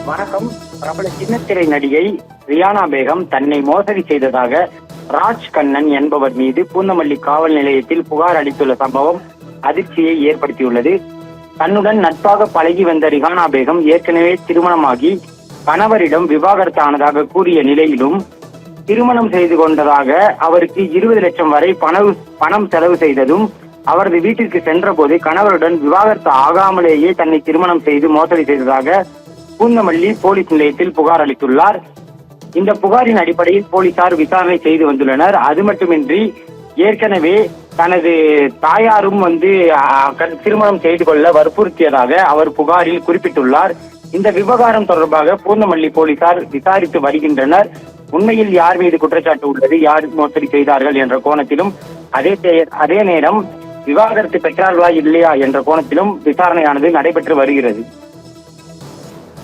வணக்கம். பிரபல சின்னத்திரை நடிகை ரியானா பேகம் தன்னை மோசடி செய்ததாக ராஜ் கண்ணன் என்பவர் மீது பூந்தமல்லி காவல் நிலையத்தில் புகார் அளித்துள்ள சம்பவம் அதிர்ச்சியை ஏற்படுத்தியுள்ளது. தன்னுடன் நட்பாக பழகி வந்த ரிஹானா பேகம் ஏற்கனவே திருமணமாகி கணவரிடம் விவாகரத்து ஆனதாக கூறிய நிலையிலும் திருமணம் செய்து கொண்டதாக அவருக்கு 20 லட்சம் வரை பணம் செலவு செய்ததும் அவரது வீட்டிற்கு சென்ற போது கணவருடன் விவாகரத்து ஆகாமலேயே தன்னை திருமணம் செய்து மோசடி செய்ததாக பூந்தமல்லி போலீஸ் நிலையத்தில் புகார் அளித்துள்ளார். இந்த புகாரின் அடிப்படையில் போலீசார் விசாரணை செய்து வந்துள்ளனர். அது மட்டுமின்றி ஏற்கனவே தனது தாயாரும் திருமணம் செய்து கொள்ள வற்புறுத்தியதாக அவர் புகாரில் குறிப்பிட்டுள்ளார். இந்த விவகாரம் தொடர்பாக பூந்தமல்லி போலீசார் விசாரித்து வருகின்றனர். உண்மையில் யார் மீது குற்றச்சாட்டு உள்ளது, யார் மோசடி செய்தார்கள் என்ற கோணத்திலும் அதே நேரம் விவாகரத்து பெற்றார்களா இல்லையா என்ற கோணத்திலும் விசாரணையானது நடைபெற்று வருகிறது.